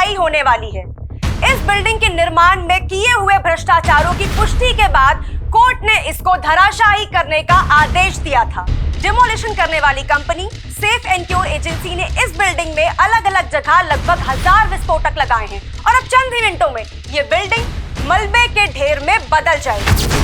सुनवाई होने वाली है। इस बिल्डिंग के निर्माण में किए हुए भ्रष्टाचारों की पुष्टि के बाद कोर्ट ने इसको धराशायी करने का आदेश दिया था। डिमोलिशन करने वाली company safe and cure agency ने इस बिल्डिंग में अलग अलग जगह लगभग 1000 विस्फोटक लगाए हैं और अब चंद ही मिनटों में ये बिल्डिंग मलबे के ढेर में बदल जाएगी।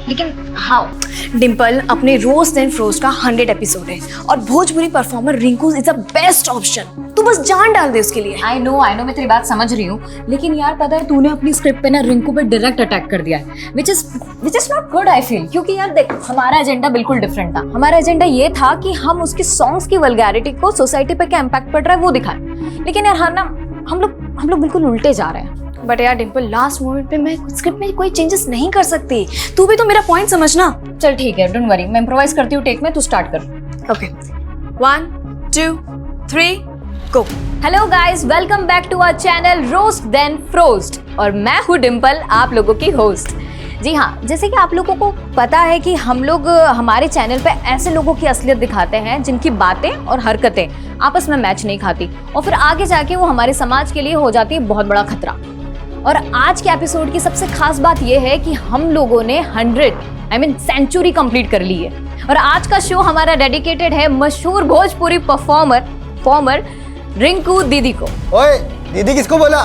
लेकिन हाउ? डिम्पल, अपने रोज एंड फ्रोज का 100 एपिसोड है और Bhojpuri performer Rinku is the best option. तू बस जान डाल दे उसके लिए। आई नो मैं तेरी बात समझ रही हूँ, लेकिन यार पता है तूने अपनी स्क्रिप्ट पे ना रिंकू पे डायरेक्ट अटैक कर दिया है, which is not good I feel. क्योंकि यार देख, हमारा एजेंडा बिल्कुल डिफरेंट था। हमारा एजेंडा ये था कि हम उसके सॉन्ग्स की वल्गैरिटी को सोसाइटी पे क्या इम्पैक्ट पड़ रहा है वो दिखाएं। लेकिन यार हाँ ना, हम लोग बिल्कुल उल्टे जा रहे हैं। बट यार डिम्पल, लास्ट मोमेंट पे मैं स्क्रिप्ट में कोई चेंजेस नहीं कर सकती। तू भी तो मेरा पॉइंट समझना। चल ठीक है, डोंट वरी, मैं इम्प्रोवाइज करती हूँ टेक में, तू स्टार्ट कर। Okay, 1 2 3 go. Hello guys, welcome back to our channel roast then frost और मैं हूँ डिम्पल, आप लोगों की होस्ट। जी हाँ, जैसे कि आप लोगों को पता है कि हम लोग हमारे चैनल पे ऐसे लोगों की असलियत दिखाते हैं जिनकी बातें और हरकतें आपस में मैच नहीं खाती और फिर आगे जाके वो हमारे समाज के लिए हो जाती है बहुत बड़ा खतरा। और आज के एपिसोड की सबसे खास बात यह है कि हम लोगों ने 100 सेंचुरी कंप्लीट कर ली है और आज का शो हमारा डेडिकेटेड है मशहूर भोजपुरी परफॉर्मर रिंकू दीदी को। ओए, दीदी किसको बोला?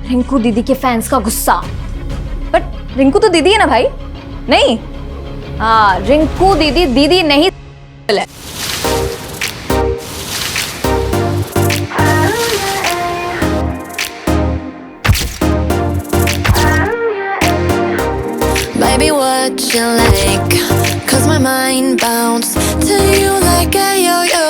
रिंकू दीदी के फैंस का गुस्सा। बट रिंकू तो दीदी है ना भाई? नहीं, हाँ, रिंकू दीदी नहीं है। Baby, what you like? 'Cause my mind bounced to you like a yo-yo.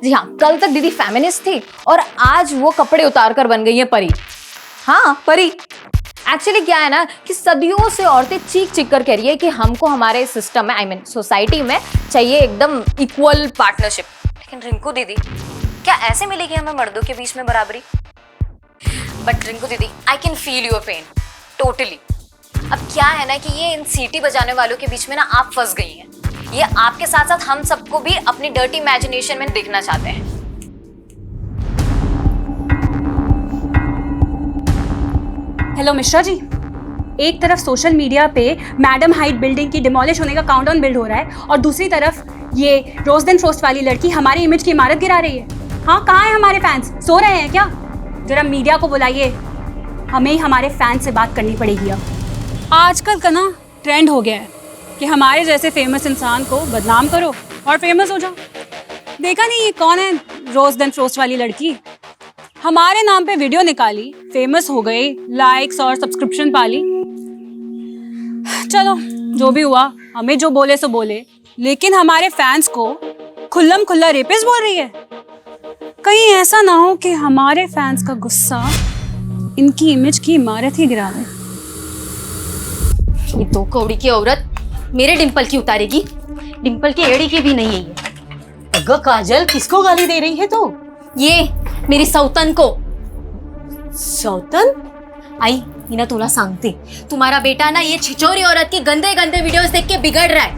जी हाँ, कल तक दीदी फेमिनिस्ट थी और आज वो कपड़े उतार कर बन गई है परी। हाँ, परी। एक्चुअली क्या है ना कि सदियों से औरतें चीख कर कह रही है कि हमको हमारे सिस्टम में सोसाइटी में चाहिए एकदम इक्वल पार्टनरशिप। लेकिन रिंकू दीदी, क्या ऐसे मिलेगी हमें मर्दों के बीच में बराबरी? बट रिंकू दीदी, I can feel your pain totally. अब क्या है ना कि ये इन सीटी बजाने वालों के बीच में ना आप फंस गई हैं। ये आपके साथ साथ हम सबको भी अपनी डर्टी इमेजिनेशन में देखना चाहते हैं। हेलो मिश्रा जी, एक तरफ सोशल मीडिया पे मैडम हाइट बिल्डिंग की डिमोलिश होने का काउंटडाउन बिल्ड हो रहा है और दूसरी तरफ ये रोज देन फ्रोस्ट वाली लड़की हमारी इमेज की इमारत गिरा रही है। हाँ, कहाँ है हमारे फैंस? सो रहे हैं क्या? जरा मीडिया को बुलाइए, हमें ही हमारे फैंस से बात करनी पड़ेगी। अब आजकल का ना ट्रेंड हो गया है कि हमारे जैसे फेमस इंसान को बदनाम करो और फेमस हो जाओ। देखा नहीं ये कौन है रोज देन फ्रोस्ट वाली लड़की? हमारे नाम पे वीडियो निकाली, फेमस हो गई, लाइक्स और सब्सक्रिप्शन पाली। चलो जो भी हुआ, हमें जो बोले सो बोले, लेकिन हमारे फैंस को खुल्लम खुल्ला रेपिस्ट बोल रही है। कहीं ऐसा ना हो कि हमारे फैंस का गुस्सा इनकी इमेज की इमारत ही गिरा दे। ये दो कौड़ी की औरत मेरे डिंपल की उतारेगी, डिंपल की एड़ी की भी नहीं है ये। अगर काजल, किसको गाली दे रही है तू? ये मेरी सौतन को। सौतन? आई मीना, तुला सांगते, तुम्हारा बेटा ना ये छिचोरी औरत की गंदे गंदे वीडियोस देख के बिगड़ रहा है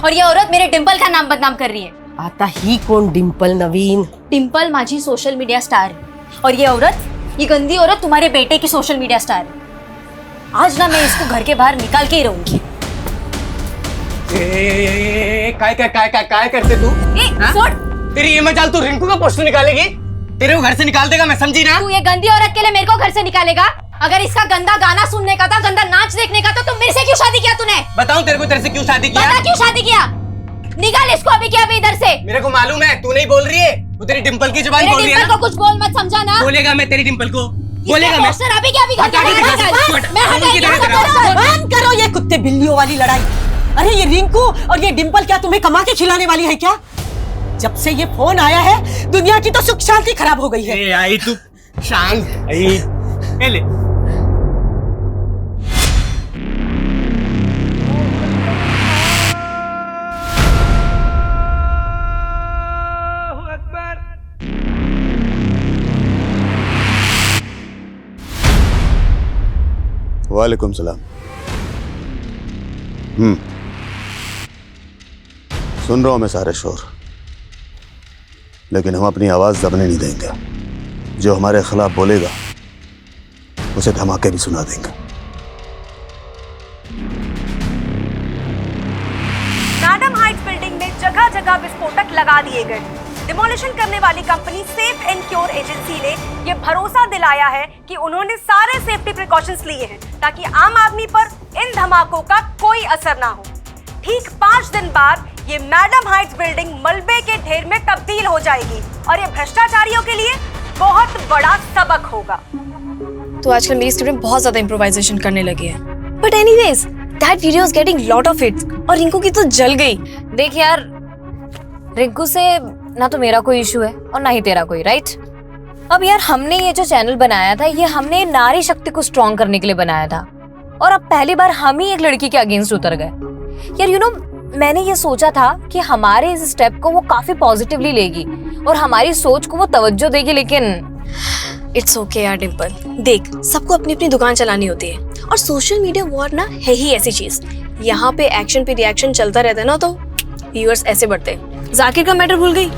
और ये औरत मेरे डिंपल का नाम बदनाम कर रही है। आता ही कौन डिंपल नवीन? डिंपल माझी सोशल मीडिया स्टार है और ये औरत, ये गंदी औरत तुम्हारे बेटे की सोशल मीडिया स्टार है। आज ना मैं इसको घर के बाहर निकाल के ही रहूंगी। काय करते तू? तेरी ये मजाल तू रिंकू का पोस्टर निकालेगी? तेरे को घर से निकाल देगा, मैं समझी ना? तू ये गंदी औरत के लिए मेरे को घर से निकालेगा? अगर इसका गंदा गाना सुनने का था, गंदा नाच देखने का था, तो मेरे से क्यों शादी किया तूने? बताऊं तेरे को तेरे से क्यों शादी किया? बता क्यों शादी किया? निकाल इसको अभी क्या अभी इधर से। मेरे को मालूम है, तू नहीं बोल रही है, तू तेरी डिंपल की जुबान बोल रही है डिंपल ना। को कुछ बोल मत, समझा ना? बोलेगा मैं तेरी डिंपल को, बोलेगा मैं। पोस्टर अभी क्या अभी घर हटा के दिखा दे, हटा। मैं हटा किधर है के तेरा? बंद करो ये कुत्ते बिल्लियों वाली लड़ाई। अरे ये रिंकू और ये डिंपल क्या तुम्हें कमा के खिलाने वाली है क्या? जब से ये फोन आया है दुनिया की तो सुख शांति खराब हो गई है। ए आई तू शांत आई। ए ले। वालेकुम सलाम। सुन रहा हूं मैं सारे शोर, लेकिन हम अपनी आवाज दबने नहीं देंगे। जो हमारे खिलाफ बोलेगा उसे धमाके भी सुना देंगे। मैडम हाइट्स बिल्डिंग में जगह जगह विस्फोटक लगा दिए गए। डिमोलिशन करने वाली company safe and cure agency ने यह भरोसा दिलाया है कि उन्होंने सारे सेफ्टी प्रिकॉशंस लिए हैं ताकि आम आदमी पर इन धमाकों का कोई असर ना हो। ठीक 5 दिन बाद ये मैडम हाइट्स बिल्डिंग मलबे के ढेर में तब्दील हो जाएगी और ये भ्रष्टाचारियों के लिए बहुत बड़ा सबक होगा। तो आजकल मेरी स्टूडेंट बहुत ज्यादा इम्प्रोवाइजेशन करने लगी है। But anyways that video is getting lot of hits और रिंकू की तो जल गई। देख यार, रिंकू से ना तो मेरा कोई इशू है और ना ही तेरा कोई, राइट? अब यार हमने ये जो चैनल बनाया था, ये हमने नारी शक्ति को स्ट्रॉन्ग करने के लिए बनाया था और अब पहली बार हम ही एक लड़की के अगेंस्ट उतर गए। यार यू नो, मैंने ये सोचा था कि हमारे इस स्टेप को वो काफी पॉजिटिवली लेगी और हमारी सोच को वो तवज्जो देगी, लेकिन इट्स ओके यार डिम्पल, देख सबको अपनी अपनी दुकान चलानी होती है और सोशल मीडिया वॉर ना है ही ऐसी चीज। यहाँ पे एक्शन पे रिएक्शन चलता रहता है ना, तो व्यूअर्स ऐसे बढ़ते हैं। जाकिर का मैटर भूल गई?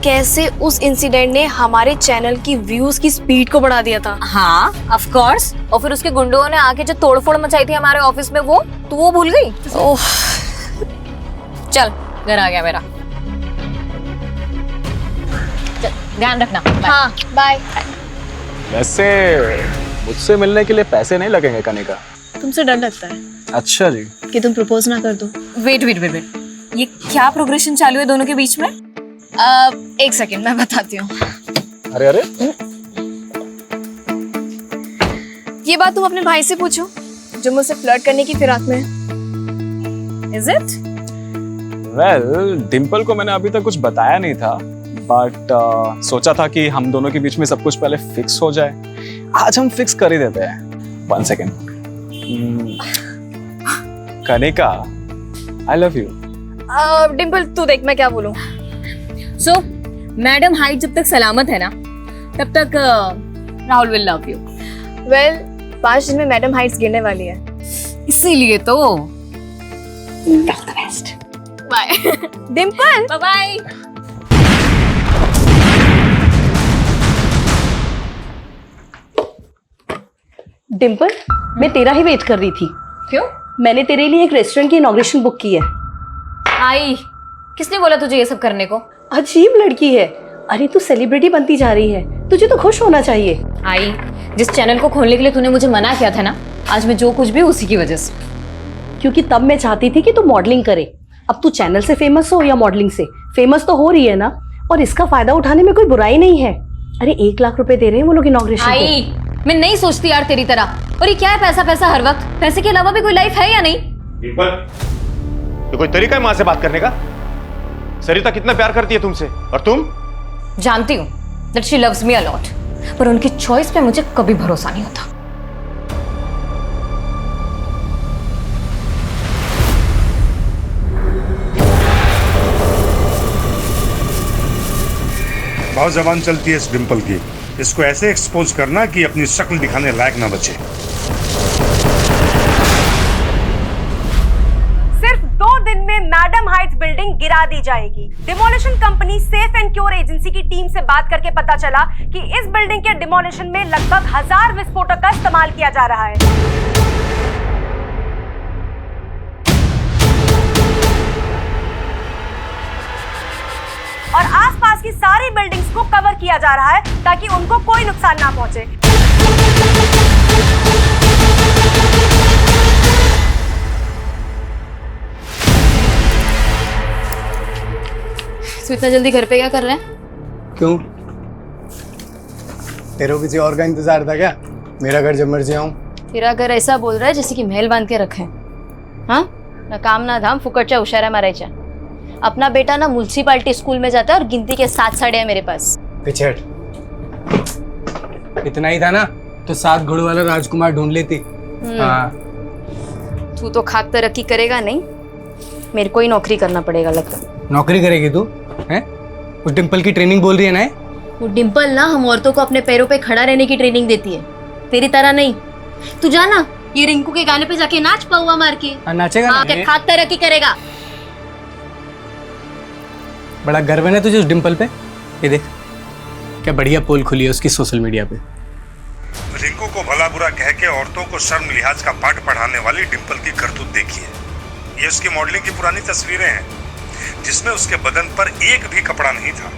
कैसे उस इंसिडेंट ने हमारे चैनल की व्यूज की स्पीड को बढ़ा दिया था। हाँ ऑफ कोर्स, और फिर उसके गुंडों ने आके जो तोड़फोड़ मचाई थी हमारे ऑफिस में, वो तो वो भूल गई। ओह चल घर आ गया मेरा, चल ध्यान रखना। हाँ बाय। वैसे मुझसे मिलने के लिए पैसे नहीं लगेंगे कनिका? तुमसे डर लगता है अच्छा जी। कि तुम प्रपोज ना कर दो। वेट वेट वेट वेट, ये क्या प्रोग्रेशन चालू है दोनों के बीच में? एक सेकंड मैं बताती हूँ। अरे अरे ये बात तुम अपने भाई से पूछो जो मुझसे फ्लर्ट करने की फिराक में है। Is it? वेल डिम्पल को मैंने अभी तक कुछ बताया नहीं था, बट सोचा था कि हम दोनों के बीच में सब कुछ पहले फिक्स हो जाए। आज हम फिक्स कर ही देते हैं। 1 second. Kanika I love you. Dimple तू देख मैं क्या बोलूं। सो मैडम हाइट जब तक सलामत है ना, तब तक Rahul will love you. Well 5 दिन में मैडम हाइट्स गिरने वाली है, इसीलिए तो bye. Dimple bye bye. Dimple, मैं तेरा ही वेट कर रही थी। क्यों? मैंने तेरे लिए एक रेस्टोरेंट की इनॉग्रेशन बुक की है। आई, किसने बोला तुझे ये सब करने को? अजीब लड़की है। अरे तू सेलिब्रिटी बनती जा रही है, तुझे तो खुश होना चाहिए। आई, जिस चैनल को खोलने के लिए तूने मुझे मना किया था ना, आज मैं जो कुछ भी उसी की वजह से। क्योंकि तब मैं चाहती थी कि तू मॉडलिंग करे। अब तू चैनल से फेमस हो या मॉडलिंग से, फेमस तो हो रही है ना, और इसका फायदा उठाने में कोई बुराई नहीं है। अरे 1 लाख रुपए दे रहे हैं वो लोग इनॉग्रेशन के। आई, मैं नहीं सोचती यार तेरी तरह। और ये क्या है पैसा पैसा हर वक्त? पैसे के अलावा भी कोई लाइफ है या नहीं? तो कोई तरीका है माँ से बात करने का? सरिता कितना प्यार करती है तुमसे, और तुम? जानती हूँ that she loves me a lot, पर उनकी चॉइस पे मुझे कभी भरोसा नहीं होता। बहुत जबान चलती है इस डिंपल की। इसको ऐसे एक्सपोज करना कि अपनी शक्ल दिखाने लायक ना बचे। सिर्फ 2 दिन में मैडम हाइट्स बिल्डिंग गिरा दी जाएगी। Demolition company safe and cure agency की टीम से बात करके पता चला कि इस बिल्डिंग के डिमोलिशन में लगभग 1000 विस्फोटक का इस्तेमाल किया जा रहा है। और आसपास की सारी बिल्डिंग्स को कवर किया जा रहा है ताकि उनको कोई नुकसान ना पहुंचे। तो इतना जल्दी घर पे क्या कर रहे हैं? क्यों? तेरे को किसी और का इंतजार था क्या? मेरा घर जब मर्जी आऊं। तेरा घर ऐसा बोल रहा है जैसे कि महल बांध के रखे हैं। हाँ, ना काम ना धाम, फुकटच्या उशारा मारायच्या। अपना बेटा ना म्युनिसिपालिटी स्कूल में जाता है और गिनती के 7 साड़ियां है मेरे पास। पीछे हट। इतना ही था ना तो 7 घोड़ों वाला राजकुमार ढूंढ लेती। हाँ। तू तो खाक तरक्की करेगा नहीं, मेरे को ही नौकरी करना पड़ेगा लगता। नौकरी करेगी तू? हैं? उस डिम्पल की ट्रेनिंग बोल रही है ना? वो डिम्पल ना हम औरतों को अपने पैरों पे खड़ा रहने की ट्रेनिंग देती है, तेरी तरह नहीं। तू जाना ये रिंकू के गाने पे जाके नाच पौवा मार के। नाचेगा हाँ, क्या खाक तरक्की करेगा? बड़ा गर्व है ना तुझे उस डिम्पल पे? ये देख क्या बढ़िया पोल खुली है उसकी सोशल मीडिया पे। रिंकू को भला बुरा कह के औरतों को शर्म लिहाज का पाठ पढ़ाने वाली डिम्पल की करतूत देखिए। ये उसकी मॉडलिंग की पुरानी तस्वीरें हैं जिसमें उसके बदन पर एक भी कपड़ा नहीं था।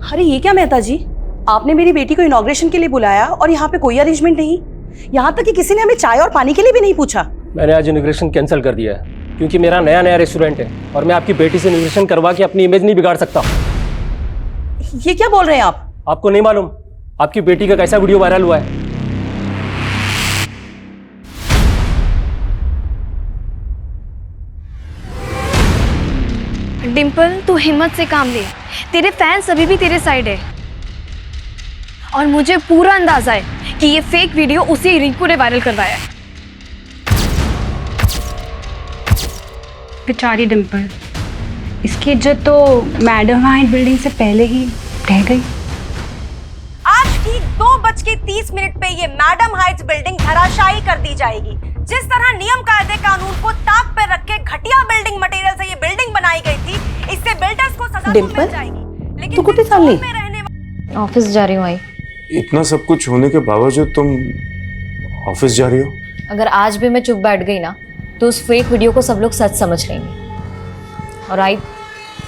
अरे ये क्या मेहता जी, आपने मेरी बेटी को इनॉग्रेशन के लिए बुलाया और यहाँ पे कोई अरेंजमेंट नहीं, यहाँ तक कि किसी ने हमें चाय और पानी के लिए भी नहीं पूछा। मैंने आज इनॉग्रेशन कैंसिल कर दिया है क्योंकि मेरा नया रेस्टोरेंट है और मैं आपकी बेटी से इनॉग्रेशन करवा के अपनी इमेज नहीं बिगाड़ सकता। ये क्या बोल रहे हैं आप? आपको नहीं मालूम आपकी बेटी का कैसा वीडियो वायरल हुआ है? डिम्पल, तू हिम्मत से काम ले, तेरे फैंस अभी भी तेरे साइड है और मुझे पूरा अंदाजा है कि ये फेक वीडियो उसी रिंकू ने वायरल करवाया है। बेचारी डिम्पल, इसकी इज्जत तो मैडम हाइट बिल्डिंग से पहले ही ढह गई। आज ठीक 2:30 पे ये मैडम हाइट्स बिल्डिंग धराशायी कर दी जाएगी। जिस तरह नियम कायदे कानून को ताक पे रख के घटिया बिल्डिंग मटेरियल से ये बिल्डिंग बनाई गई थी, इससे बिल्डर्स को सजा तो मिल जाएगी। लेकिन तू कुछ साल नहीं ऑफिस जा रही हूँ आई। इतना सब कुछ होने के बावजूद तुम ऑफिस जा रही हो? अगर आज भी मैं चुप बैठ गई ना तो उस फेक वीडियो को सब लोग सच समझ लेंगे और आई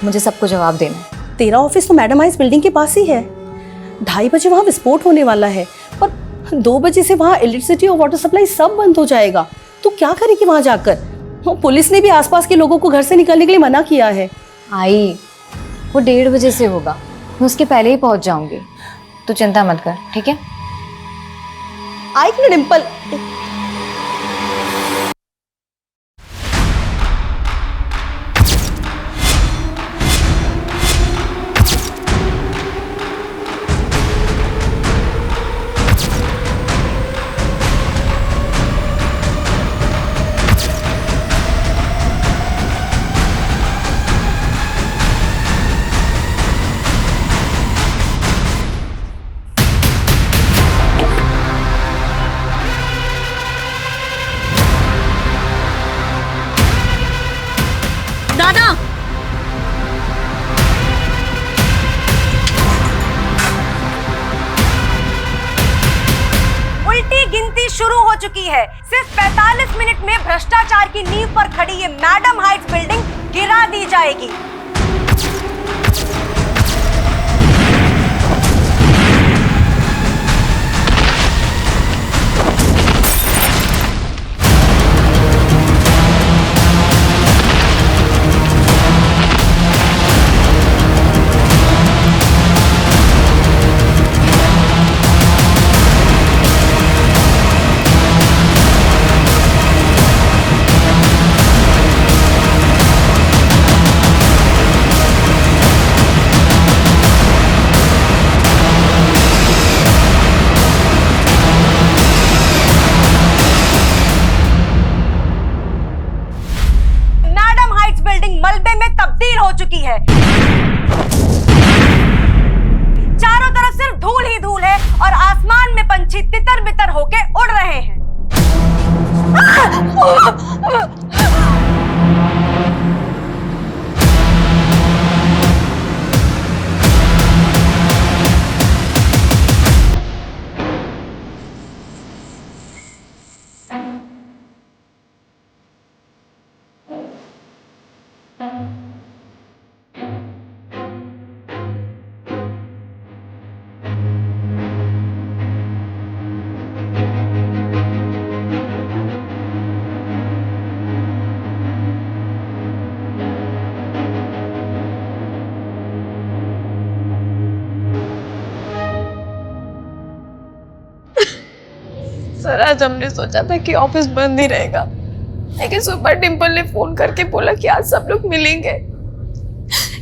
मुझे सबको जवाब देना। तेरा ऑफिस तो मैडम हाइट्स बिल्डिंग के पास ही है। 2:30 बजे वहाँ विस्फोट होने वाला है और 2 बजे से वहाँ इलेक्ट्रिसिटी और वाटर सप्लाई सब बंद हो जाएगा। तो क्या करेगी वहाँ जाकर? पुलिस ने भी आसपास के लोगों को घर से निकलने के लिए मना किया है। आई वो 1:30 बजे से होगा, मैं उसके पहले ही पहुँच जाऊंगी, तो चिंता मत कर, ठीक है? आई ना डिम्पल, दादा उल्टी गिनती शुरू हो चुकी है। सिर्फ 45 मिनट में भ्रष्टाचार की नींव पर खड़ी ये मैडम हाइट्स बिल्डिंग गिरा दी जाएगी। मलबे में तब्दील हो चुकी है। चारों तरफ सिर्फ धूल ही धूल है और आसमान में पंछी तितर बितर होके उड़ रहे हैं। सर आज हमने सोचा था कि ऑफिस बंद ही रहेगा, लेकिन सुपर डिम्पल ने फोन करके बोला कि आज सब लोग मिलेंगे,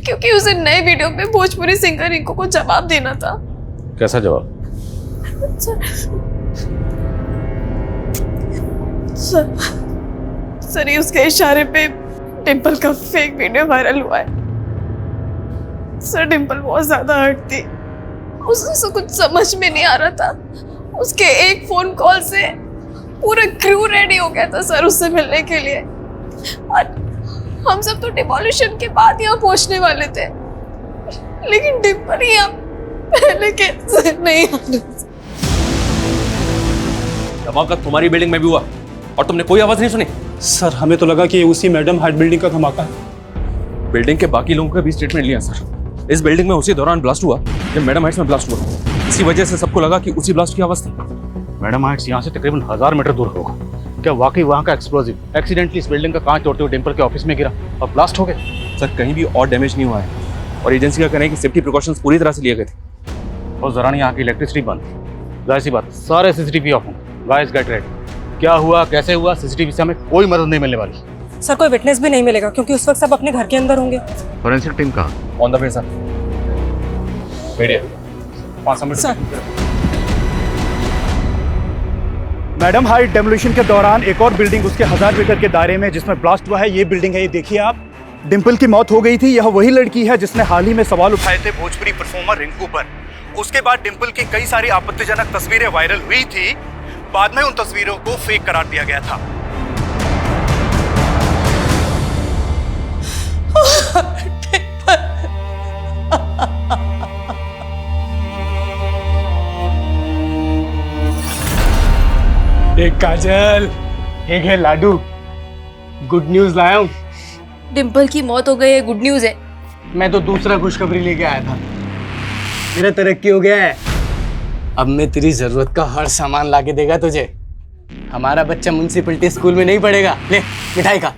क्योंकि उसे नए वीडियो पे भोजपुरी सिंगर रिंकू को जवाब देना था। कैसा जवाब? सर ये उसके इशारे पे डिम्पल का फेक वीडियो वायरल हुआ है। सर डिम्पल बहुत ज्यादा हर्ट थी, उसे कुछ समझ में नहीं आ रहा था। उसके एक फोन कॉल से पूरा क्रू रेडी हो गया था सर उससे मिलने के लिए, और हम सब तो डिमोलिशन के बाद यहाँ पहुंचने वाले थे, लेकिन डिम्पल यहाँ पहले कैसे नहीं आ रहा। धमाका तुम्हारी बिल्डिंग में भी हुआ और तुमने कोई आवाज नहीं सुनी? सर हमें तो लगा कि ये उसी मैडम हाइट बिल्डिंग का धमाका है। बिल्डिंग के बाकी लोगों का भी स्टेटमेंट लिया सर। इस बिल्डिंग में उसी दौरान ब्लास्ट हुआ जब मैडम हाइट्स में ब्लास्ट हुआ। इसी वजह से सबको लगा कि उसी ब्लास्ट की आवाज थी। मैडम हाइट्स यहाँ से तकरीबन 1000 मीटर दूर होगा। क्या वाकई वहाँ का एक्सप्लोजिव एक्सीडेंटली इस बिल्डिंग का कांच तोड़ते हुए डिम्पल के ऑफिस में गिरा और ब्लास्ट हो गए? सर कहीं भी और डैमेज नहीं हुआ है और एजेंसी का कहना है कि सेफ्टी प्रिकॉशंस पूरी तरह से लिए गए थे। और जरा यहाँ की इलेक्ट्रिसिटी बंद थी, जाहिर सी बात सारे सीसीटीवी ऑफ होंगे। Guys get ready. क्या हुआ कैसे हुआ सीसीटीवी से हमें कोई मदद नहीं मिलने वाली। सर कोई विटनेस भी नहीं मिलेगा क्योंकि उस वक्त सब अपने घर के अंदर होंगे। फोरेंसिक टीम कहाँ? On the way sir. Media 5 minute sir madam height demolition के दौरान एक और बिल्डिंग उसके 1000 मीटर के दायरे में जिसमें ब्लास्ट हुआ है, ये बिल्डिंग है, ये देखिए आप। डिम्पल की मौत हो गई थी। यह वही लड़की है जिसने हाल ही में सवाल उठाए थे भोजपुरी परफॉर्मर रिंकू पर। उसके बाद डिम्पल की कई सारी आपत्तिजनक तस्वीरें वायरल हुई थी। बाद में उन तस्वीरों को फेक करार दिया गया था। एक काजल, एक है लाडू। गुड न्यूज लाया हूँ। डिम्पल की मौत हो गई है, गुड न्यूज है। मैं तो दूसरा खुशखबरी लेके आया था। मेरा तरक्की हो गया है। अब मैं तेरी जरूरत का हर सामान लाके देगा तुझे। हमारा बच्चा म्युनिसिपैलिटी स्कूल में नहीं पढ़ेगा। ले मिठाई खा।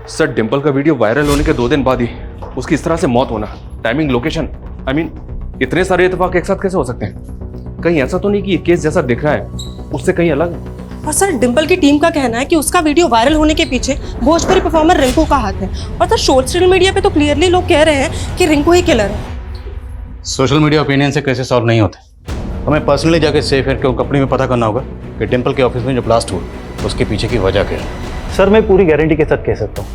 सर डिम्पल का वीडियो वायरल होने के 2 दिन बाद ही उसकी इस तरह से मौत होना, टाइमिंग, लोकेशन, इतने सारे इत्तेफाक एक साथ कैसे हो सकते हैं? कहीं ऐसा तो नहीं कि ये केस जैसा दिख रहा है उससे कहीं अलग है? और सर डिम्पल की टीम का कहना है कि उसका वीडियो वायरल होने के पीछे भोजपुरी परफॉर्मर रिंकू का हाथ है। और सर सोशल मीडिया पे तो क्लियरली लोग कह रहे हैं कि रिंकू ही किलर है। सोशल मीडिया ओपिनियन से कैसे सॉल्व नहीं होते। हमें पर्सनली जाके सेफ एयर के कंपनी में पता करना होगा कि डिम्पल के ऑफिस में जो ब्लास्ट हुआ उसके पीछे की वजह क्या है। सर मैं पूरी गारंटी के साथ कह सकता हूँ,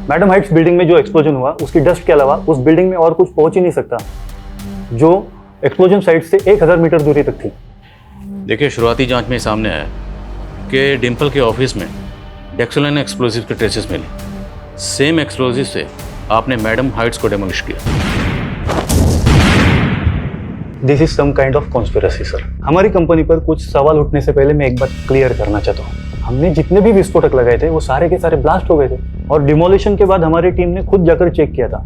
मैडम हाइट्स बिल्डिंग में जो एक्सप्लोजन हुआ उसकी डस्ट के अलावा उस बिल्डिंग में और कुछ पहुंच ही नहीं सकता जो एक्सप्लोजन साइट से 1000 मीटर दूरी तक थी। देखिए शुरुआती जांच में सामने आया कि डिम्पल के ऑफिस में डेक्सोलाइन एक्सप्लोजिव के ट्रेसेस मिले। सेम एक्सप्लोजिव से आपने मैडम हाइट्स को डेमोलिश किया। This is some kind of conspiracy sir. हमारी कंपनी पर कुछ सवाल उठने से पहले मैं एक बात क्लियर करना चाहता हूँ। हमने जितने भी विस्फोटक लगाए थे वो सारे के सारे ब्लास्ट हो गए थे और डिमोलिशन के बाद हमारी टीम ने खुद जाकर चेक किया था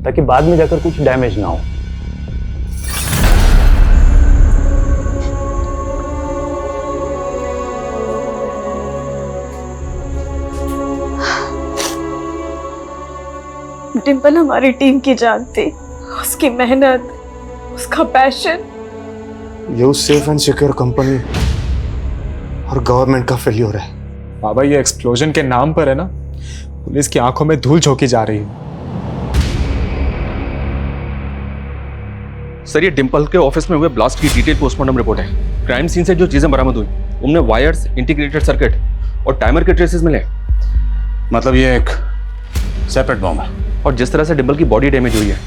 ताकि बाद में जाकर कुछ डैमेज ना हो। डिम्पल हमारी टीम की जान थी, उसकी मेहनत, उसका पैशन। ये सेफ एंड सिक्योर कंपनी और गवर्नमेंट का फेल्योर है। बाबा ये एक्सप्लोजन के नाम पर है ना, पुलिस की आंखों में धूल झोंकी जा रही है। सर ये डिम्पल के ऑफिस में हुए ब्लास्ट की डिटेल पोस्टमार्टम रिपोर्ट है। क्राइम सीन से जो चीजें बरामद हुई उनमें वायर्स, इंटीग्रेटेड सर्किट और टाइमर के ट्रेसेस मिले। मतलब ये एक सेपरेट बॉम्ब है। और जिस तरह से डिम्पल की बॉडी डैमेज हुई है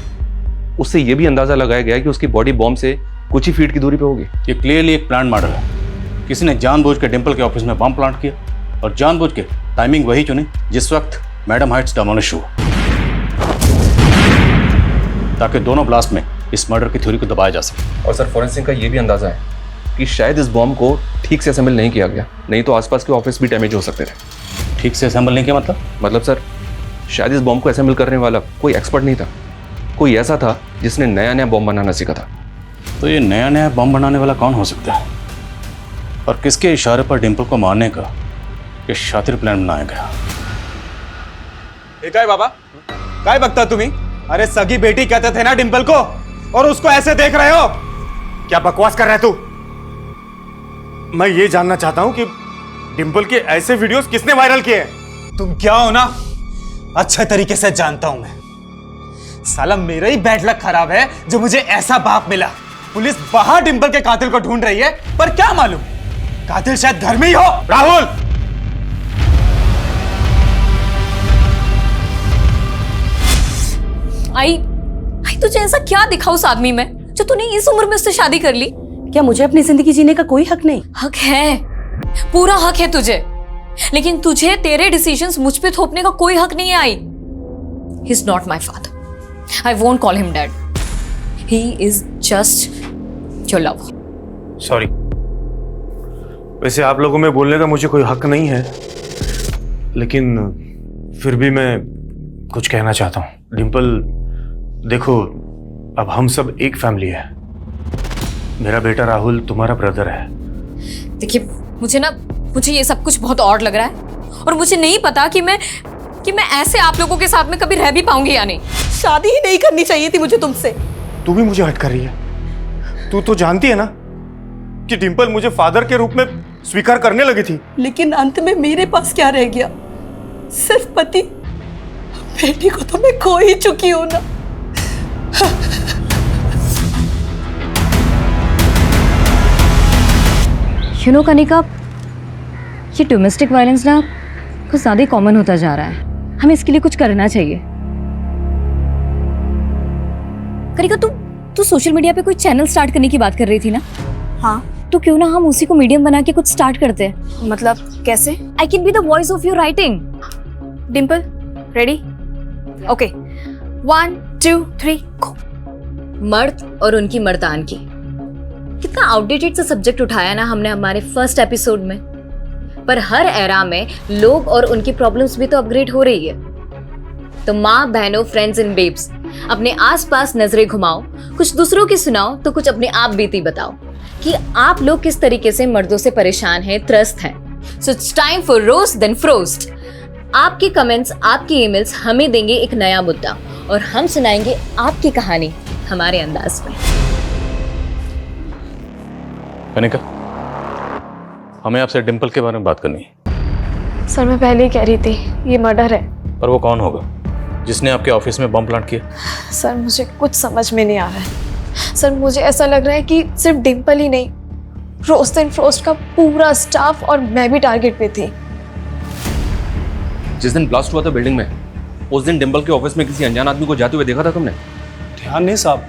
उससे ये भी अंदाजा लगाया गया कि उसकी बॉडी बॉम्ब से कुछ ही फीट की दूरी पे होगी। ये क्लियरली एक प्लान मॉडल है। किसी ने जानबूझ के डिम्पल के ऑफिस में बम प्लांट किया और जानबूझ के टाइमिंग वही चुनी जिस वक्त मैडम हाइट्स डेमोलिश हुआ, ताकि दोनों ब्लास्ट में इस मर्डर की थ्योरी को दबाया जा सके। और सर फॉरेंसिक का ये भी अंदाजा है कि शायद इस बॉम्ब को ठीक से असेंबल नहीं किया गया, नहीं तो आसपास के ऑफिस भी डैमेज हो सकते थे। ठीक से असेंबल नहीं किया मतलब सर शायद इस बॉम्ब को असेंबल करने वाला कोई एक्सपर्ट नहीं था, कोई ऐसा था जिसने नया नया बॉम्ब बनाना सीखा था। तो ये नया नया बम बनाने वाला कौन हो सकता है और किसके इशारे पर डिम्पल को मारने का ये शातिर प्लान बनाया गया? काय बाबा काय बघता तुम्ही? अरे सगी बेटी कहते थे ना डिम्पल को और उसको ऐसे देख रहे हो? क्या बकवास कर रहा है तू? मैं ये जानना चाहता हूं कि डिंपल के ऐसे वीडियोस किसने वायरल किए हैं? तुम क्या हो ना अच्छे तरीके से जानता हूं मैं। साला मेरा ही बैड लक खराब है जो मुझे ऐसा बाप मिला। पुलिस बाहर डिंपल के कातिल को ढूंढ रही है, पर क्या मालूम कातिल शायद घर में ही हो। राहुल, आई तुझे ऐसा क्या दिखा उस आदमी में जो तूने इस उम्र में उससे शादी कर ली? क्या मुझे अपनी जिंदगी जीने का कोई हक नहीं? हक है, पूरा हक है तुझे, लेकिन तुझे तेरे डिसीजंस मुझ पे थोपने का कोई हक नहीं है। I he is not my father, I won't call him dad. He is just your lover. Sorry. वैसे आप लोगों में बोलने का मुझे कोई हक नहीं है, लेकिन फिर भी मैं कुछ कहना चाहता हूँ। डिंपल, देखो, अब हम सब एक फैमिली है। मेरा बेटा राहुल तुम्हारा ब्रदर है। देखिए, मुझे ये सब कुछ बहुत ऑड लग रहा है और मुझे नहीं पता कि मैं ऐसे आप लोगों के साथ में कभी रह भी पाऊंगी या नहीं। शादी ही नहीं करनी चाहिए थी मुझे तुमसे। तू भी मुझे हट कर रही है। तू तो जानती है ना कि डिंपल मुझे फादर के रूप में स्वीकार करने लगी थी। लेकिन अंत में मेरे पास क्या रह गया? सिर्फ पति। बेटी को तो मैं खो ही चुकी हूं ना। यू नो कनिका, ये डोमेस्टिक वायलेंस ना कुछ ज़्यादा कॉमन होता जा रहा है। हमें इसके लिए कुछ करना चाहिए। कनिका, तू सोशल मीडिया पे कोई चैनल स्टार्ट करने की बात कर रही थी ना? हाँ, तो क्यों ना हम उसी को मीडियम बना के कुछ स्टार्ट करते हैं? मतलब कैसे? I can be the voice of your writing. Dimple, ready? Okay, 1 2 3 गो। मर्द और उनकी मर्दानगी, कितना आउटडेटेड सा सब्जेक्ट उठाया ना हमने हमारे फर्स्ट एपिसोड में। पर हर एरा में लोग और उनकी प्रॉब्लम्स भी तो अपग्रेड हो रही है। तो माँ बहनों, फ्रेंड्स एंड बेब्स, अपने आसपास नजरें घुमाओ, कुछ दूसरों की सुनाओ तो कुछ अपने आप बीती बताओ कि आप लोग किस तरीके से मर्दों से परेशान हैं, त्रस्त हैं। So it's time for roast then frost. आपके कमेंट्स, आपकी ईमेल्स हमें देंगे एक नया मुद्दा और हम सुनाएंगे आपकी कहानी हमारे अंदाज में। कनिका, हमें आपसे डिंपल के बारे में बात करनी है। सर, मैं पहले ही कह रही थी, ये मर्डर है। पर वो कौन होगा जिसने आपके ऑफिस में बम प्लांट किया? सर, मुझे कुछ समझ में नहीं आ रहा है। सर, मुझे ऐसा लग रहा है कि सिर्फ डिंपल ही नहीं, रोस्ट एंड फ्रोस्ट का पूरा स्टाफ और मैं भी टारगेट पे थी। जिस दिन ब्लास्ट हुआ था बिल्डिंग में, उस दिन डिंपल के ऑफिस में किसी अनजान आदमी को जाते हुए देखा था तुमने? ध्यान नहीं साहब,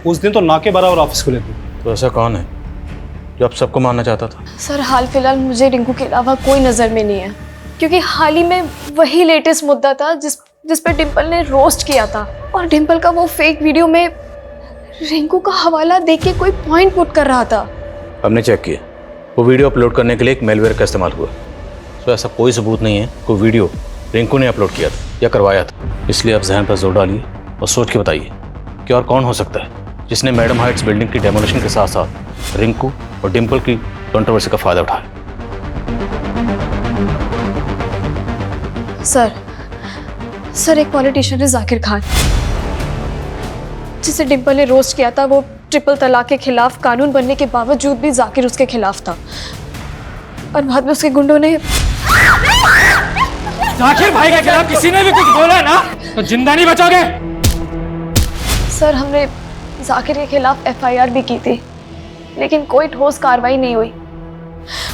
उस दिन तो नाके बराबर ऑफिस खुले थे। तो ऐसा कौन है जो आप सबको मारना चाहता था? सर, हाल फिलहाल मुझे रिंकू के अलावा कोई नज़र में नहीं है, क्योंकि हाल ही में वही लेटेस्ट मुद्दा था जिस पे डिंपल ने रोस्ट किया था। और डिंपल का वो फेक वीडियो में रिंकू का हवाला देके कोई पॉइंट पुट कर रहा था। हमने चेक किया, वो वीडियो अपलोड करने के लिए एक मेलवेयर का इस्तेमाल हुआ। तो ऐसा कोई सबूत नहीं है कोई वीडियो रिंकू ने अपलोड किया था या करवाया था। इसलिए आप जहन पर जोर डालिए और सोच के बताइए कि और कौन हो सकता है जिसने मैडम हाइट्स बिल्डिंग की डेमोलिशन के साथ साथ रिंकू और डिंपल की कंट्रोवर्सी का फायदा उठाया। सर, एक पॉलिटिशियन है जाकिर खान, जिसे डिंपल ने रोस्ट किया था। वो ट्रिपल तलाक के खिलाफ कानून बनने के बावजूद भी जाकिर उसके खिलाफ था, और बाद में उसके गुंडों ने जाकिर भाई के खिलाफ किसी ने भी कुछ बोला ना तो जिंदा नहीं बचोगे। सर, हमने जाकिर के खिलाफ FIR भी की थी, लेकिन कोई ठोस कार्रवाई नहीं हुई।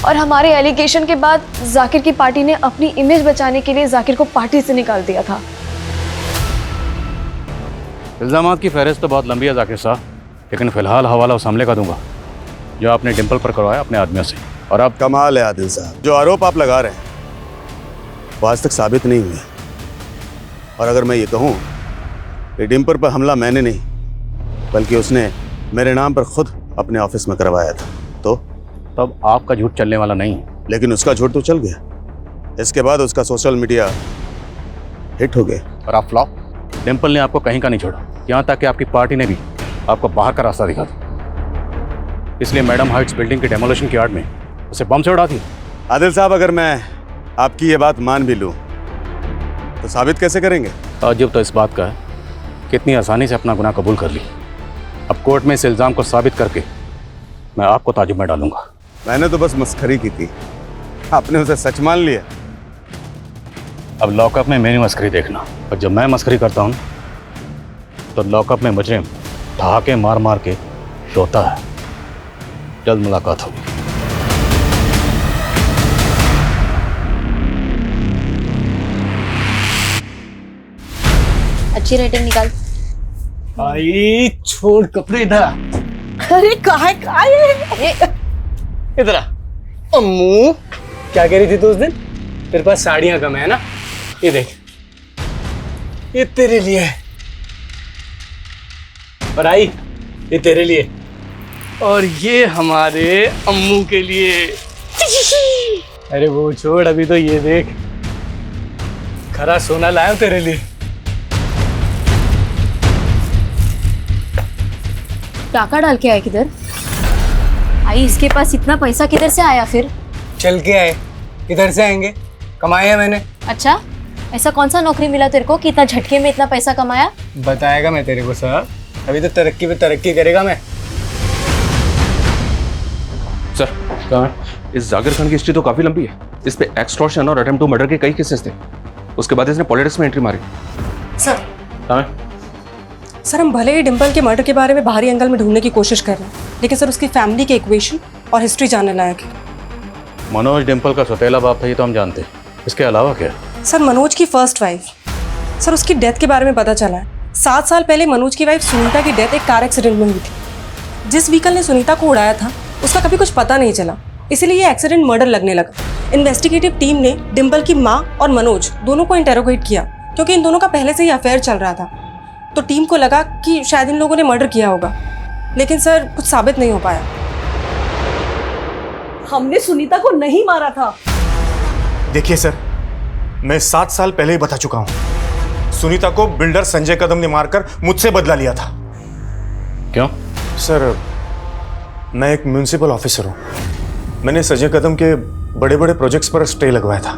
और हमारे एलिगेशन के बाद जाकिर की पार्टी ने अपनी इमेज बचाने के लिए जाकिर को पार्टी से निकाल दिया था। इल्जामात की फहरिस्त तो बहुत लंबी है जाकिर साहब, लेकिन फिलहाल हवाला उस हमले का दूंगा जो आपने डिंपल पर करवाया अपने आदमियों से। और अब कमाल है आदिल साहब, जो आरोप आप लगा रहे हैं वो आज तक साबित नहीं हुए। और अगर मैं ये कहूँ कि डिंपल पर हमला मैंने नहीं बल्कि उसने मेरे नाम पर खुद अपने ऑफिस में करवाया था, तो तब आपका झूठ चलने वाला नहीं है। लेकिन उसका झूठ तो चल गया। इसके बाद उसका सोशल मीडिया हिट हो गया और आप फ्लॉप। डिंपल ने आपको कहीं का नहीं छोड़ा, यहाँ तक कि आपकी पार्टी ने भी आपको बाहर का रास्ता दिखा था। इसलिए मैडम हाइट्स बिल्डिंग के डेमोलिशन की आड़ में उसे बम से उड़ा थी। आदिल साहब, अगर मैं आपकी ये बात मान भी लूँ तो साबित कैसे करेंगे? ताज्जुब तो इस बात का है कितनी आसानी से अपना गुनाह कबूल कर ली। अब कोर्ट में इस इल्ज़ाम को साबित करके मैं आपको ताजुब में डालूंगा। मैंने तो बस मस्खरी की थी, आपने उसे सच मान लिया। अब लॉकअप में मेरी मस्करी देखना, और जब मैं मस्करी करता हूँ तो लॉकअप में मुजरिम ठहाके मार मार के रोता है। जल्द मुलाकात होगी। अच्छी रेटिंग निकाल। भाई छोड़ कपड़े इधर आ। अरे कहा इधर आ। अम्मू क्या कह रही थी तू उस दिन? तेरे पास साड़ियां कम है ना? ये देख, ये तेरे लिए है। और आई, ये तेरे लिए, और ये हमारे अम्मू के लिए। अरे वो छोड़, अभी तो ये देख, खरा सोना लाया हूं तेरे लिए। टाका डाल के आए किधर? आई इसके पास इतना पैसा किधर से आया फिर? चल के आए। किधर से आएंगे? कमाया मैंने। अच्छा, ऐसा कौन सा नौकरी मिला तेरे को कि इतना झटके में इतना पैसा कमाया? बताएगा मैं तेरे को सर, अभी तो तरक्की पे तरक्की करेगा मैं। सर कहाँ है? इस जाकिर खान की हिस्ट्री तो काफी लंबी है। इस पे एक्सटॉर्शन और अटेम्प्ट टू मर्डर के कई केसेस थे। उसके बाद इसने पॉलिटिक्स में एंट्री मारी। सर कहाँ है? सर हम भले ही डिम्पल के मर्डर के बारे में बाहरी एंगल में ढूंढने की कोशिश कर रहे हैं, लेकिन सर उसकी फैमिली के इक्वेशन और हिस्ट्री जानने लायक है। मनोज डिम्पल का सौतेला बाप था, ये तो हम जानते हैं। इसके अलावा क्या? सर मनोज की फर्स्ट वाइफ, सर उसकी डेथ के बारे में पता चला है। 7 साल पहले मनोज की वाइफ सुनीता की डेथ एक कार एक्सीडेंट में हुई थी। जिस व्हीकल ने सुनीता को उड़ाया था उसका कभी कुछ पता नहीं चला, इसीलिए ये एक्सीडेंट मर्डर लगने लगा। इन्वेस्टिगेटिव टीम ने डिम्पल की माँ और मनोज दोनों को इंटेरोगेट किया, क्योंकि इन दोनों का पहले से ही अफेयर चल रहा था। तो टीम को लगा कि शायद इन लोगों ने मर्डर किया होगा, लेकिन सर कुछ साबित नहीं हो पाया। हमने सुनीता को नहीं मारा था। देखिए सर, मैं 7 साल पहले ही बता चुका हूं, सुनीता को बिल्डर संजय कदम ने मारकर मुझसे बदला लिया था। क्यों? सर मैं एक म्युनिसिपल ऑफिसर हूं। मैंने संजय कदम के बड़े बड़े प्रोजेक्ट्स पर स्टे लगवाया था,